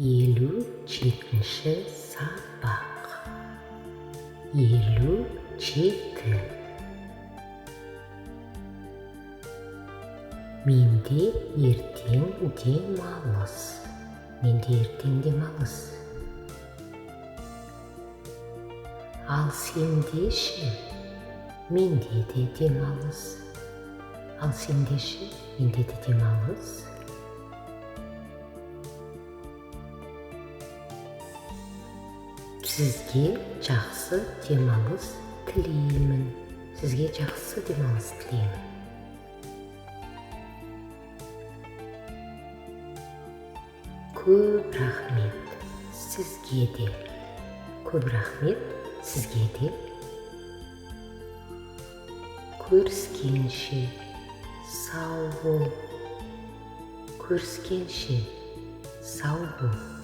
57-ші сабақ. 57. Менде ертең демалыс. Менде ертең демалыс. Ал сенде ше? Менде де демалыс. Ал сенде ше? Менде де демалыс. Сізге жақсы демалыс тілеймін. Сізге жақсы демалыс тілеймін. Көп рахмет сізге де. Көп рахмет сізге де. Көріскенше, сау бол. Көріскенше, сау бол.